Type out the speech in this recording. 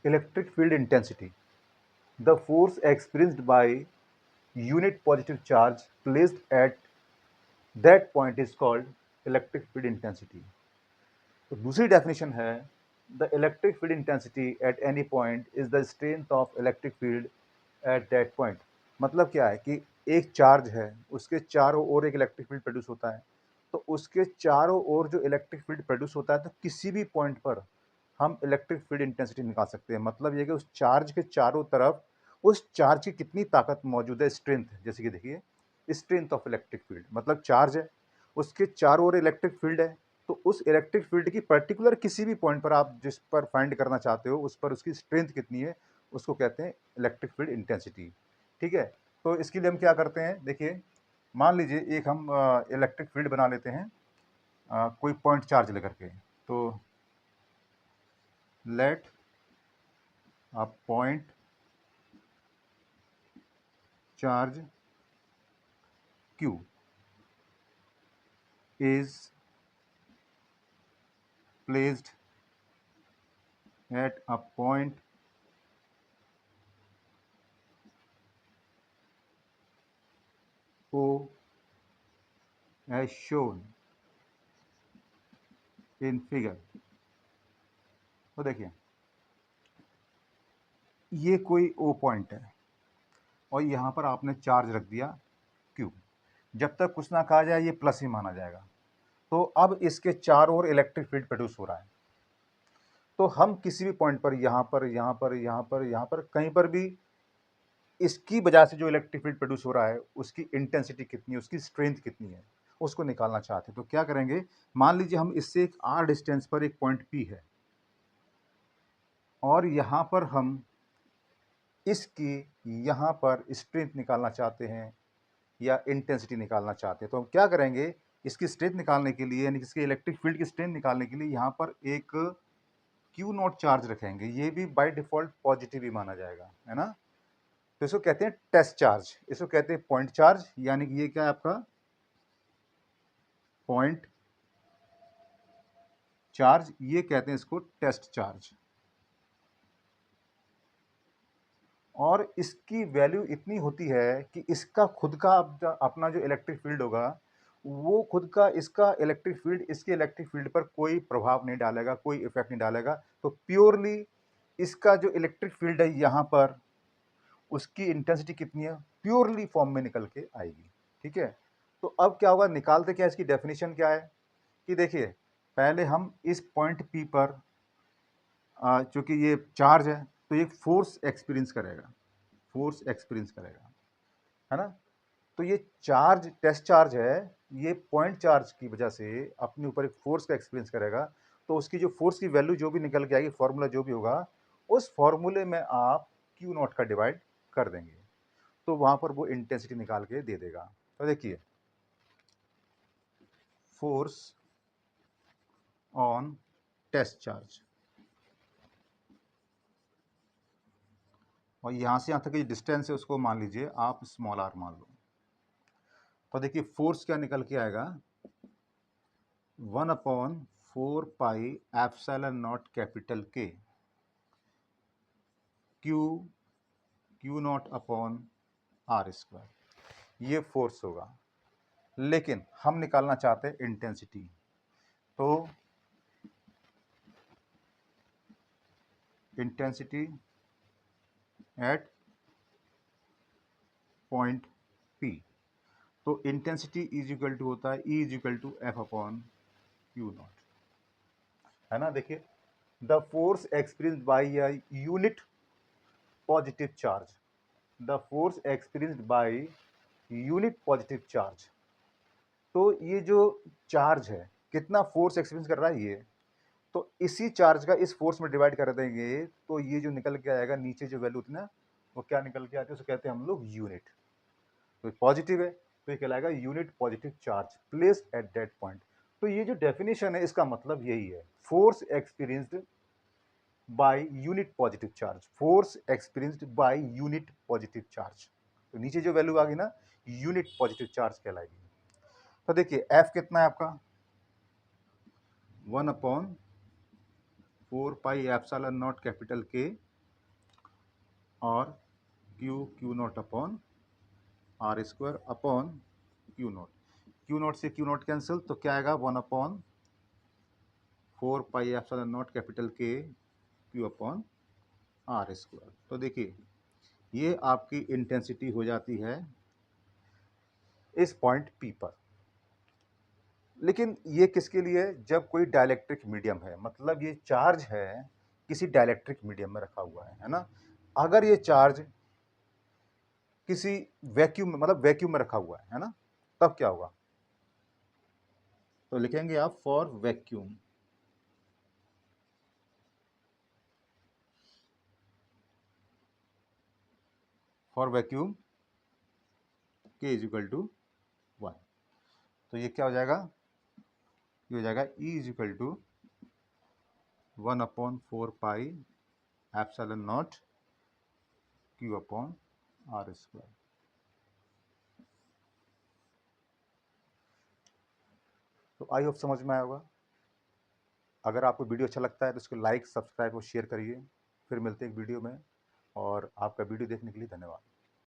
electric field intensity, the force experienced by unit positive charge placed at that point is called electric field intensity. तो दूसरी definition है, the electric field intensity at any point is the strength of electric field at that point. मतलब क्या है कि एक charge है, उसके चारों ओर एक इलेक्ट्रिक फील्ड प्रोड्यूस होता है, तो उसके चारों ओर जो इलेक्ट्रिक फील्ड प्रोड्यूस होता है, तो किसी भी पॉइंट पर हम इलेक्ट्रिक फील्ड इंटेंसिटी निकाल सकते हैं। मतलब ये कि उस चार्ज के चारों तरफ उस चार्ज की कितनी ताकत मौजूद है, स्ट्रेंथ। जैसे कि देखिए, स्ट्रेंथ ऑफ इलेक्ट्रिक फील्ड, मतलब चार्ज है, उसके चारों ओर इलेक्ट्रिक फील्ड है, तो उस इलेक्ट्रिक फील्ड की पर्टिकुलर किसी भी पॉइंट पर आप जिस पर फाइंड करना चाहते हो, उस पर उसकी स्ट्रेंथ कितनी है, उसको कहते हैं इलेक्ट्रिक फील्ड इंटेंसिटी। ठीक है, तो इसके लिए हम क्या करते हैं, देखिए मान लीजिए एक हम इलेक्ट्रिक फील्ड बना लेते हैं कोई पॉइंट चार्ज लेकर के। तो let a point charge Q is placed at a point O as shown in figure। तो देखिए, ये कोई O पॉइंट है और यहाँ पर आपने चार्ज रख दिया Q। जब तक कुछ ना कहा जाए ये प्लस ही माना जाएगा। तो अब इसके चारों ओर इलेक्ट्रिक फील्ड प्रोड्यूस हो रहा है, तो हम किसी भी पॉइंट पर, यहाँ पर, यहाँ पर, यहाँ पर, यहाँ पर, कहीं पर भी इसकी वजह से जो इलेक्ट्रिक फील्ड प्रोड्यूस हो रहा है, उसकी इंटेंसिटी कितनी है, उसकी स्ट्रेंथ कितनी है, उसको निकालना चाहते हैं। तो क्या करेंगे, मान लीजिए हम इससे एक r डिस्टेंस पर एक पॉइंट P है और यहाँ पर हम इसकी यहाँ पर स्ट्रेंथ निकालना चाहते हैं या इंटेंसिटी निकालना चाहते हैं। तो हम क्या करेंगे, इसकी स्ट्रेंथ निकालने के लिए, यानी इसके इलेक्ट्रिक फील्ड की स्ट्रेंथ निकालने के लिए यहाँ पर एक क्यू नॉट चार्ज रखेंगे। ये भी बाय डिफॉल्ट पॉजिटिव ही माना जाएगा, है ना। तो इसको कहते हैं टेस्ट चार्ज, इसको कहते हैं पॉइंट चार्ज, यानी कि ये क्या है आपका पॉइंट चार्ज, ये कहते हैं इसको टेस्ट चार्ज। और इसकी वैल्यू इतनी होती है कि इसका खुद का अपना जो इलेक्ट्रिक फील्ड होगा, वो खुद का इसका इलेक्ट्रिक फील्ड इसके इलेक्ट्रिक फील्ड पर कोई प्रभाव नहीं डालेगा, कोई इफेक्ट नहीं डालेगा। तो प्योरली इसका जो इलेक्ट्रिक फील्ड है यहाँ पर, उसकी इंटेंसिटी कितनी है, प्योरली फॉर्म में निकल के आएगी। ठीक है, तो अब क्या होगा, निकालते क्या, इसकी डेफिनेशन क्या है कि देखिए, पहले हम इस पॉइंट पी पर चूंकि ये चार्ज है, तो ये फोर्स एक्सपीरियंस करेगा, फोर्स एक्सपीरियंस करेगा, है ना। तो ये चार्ज टेस्ट चार्ज है, ये पॉइंट चार्ज की वजह से अपने ऊपर एक फोर्स का एक्सपीरियंस करेगा। तो उसकी जो फोर्स की वैल्यू जो भी निकल के आएगी, फॉर्मूला जो भी होगा, उस फॉर्मूले में आप क्यू नॉट का डिवाइड कर देंगे, तो वहां पर वो इंटेंसिटी निकाल के दे देगा। तो देखिए, फोर्स ऑन टेस्ट चार्ज, और यहां से यहां तक की डिस्टेंस है उसको मान लीजिए आप स्मॉल आर मान लो। तो देखिए फोर्स क्या निकल के आएगा, 1/4πε0 capital K Q naught upon R square, ये फोर्स होगा। लेकिन हम निकालना चाहते हैं इंटेंसिटी, तो इंटेंसिटी एट पॉइंट पी, तो इंटेंसिटी इज इक्वल टू होता है E is equal to F upon Q naught, है ना। देखिए, the force experienced by a unit positive charge, the force experienced by unit positive charge. तो ये जो charge है, कितना फोर्स एक्सपीरियंस कर रहा है ये, तो इसी चार्ज का इस फोर्स में डिवाइड कर देंगे, तो ये जो निकल के आएगा नीचे जो वैल्यू थी ना, वो क्या निकल के आती है, उसे कहते हैं हम लोग यूनिट। तो पॉजिटिव है, तो ये कहलाएगा unit positive charge placed at that point. तो ये जो डेफिनेशन है, इसका मतलब यही है, force experienced by unit positive charge, force experienced by unit positive charge. तो नीचे जो वैल्यू आ गई ना, यूनिट पॉजिटिव चार्ज कहलाएगी। तो देखिए एफ कितना है आपका, 1/4πε0 कैपिटल के और Q naught upon R square upon Q naught. Q naught से क्यू नॉट कैंसिल, तो क्या आएगा 1/4 pi epsilon naught capital K Q upon R square. तो देखिए ये आपकी इंटेंसिटी हो जाती है इस पॉइंट पी पर। लेकिन ये किसके लिए? जब कोई डाइलेक्ट्रिक मीडियम है, मतलब ये चार्ज है किसी डाइलेक्ट्रिक मीडियम में रखा हुआ है ना। अगर ये चार्ज किसी वैक्यूम में, मतलब वैक्यूम में रखा हुआ है ना, तब क्या होगा? तो लिखेंगे आप for vacuum. For vacuum K is equal to 1। तो ये क्या हो जाएगा? ये हो जाएगा E is equal to 1/4 pi epsilon naught Q upon R square. तो आई होप समझ में आया होगा। अगर आपको वीडियो अच्छा लगता है तो इसको लाइक, सब्सक्राइब और शेयर करिए। फिर मिलते हैं एक वीडियो में, और आपका वीडियो देखने के लिए धन्यवाद।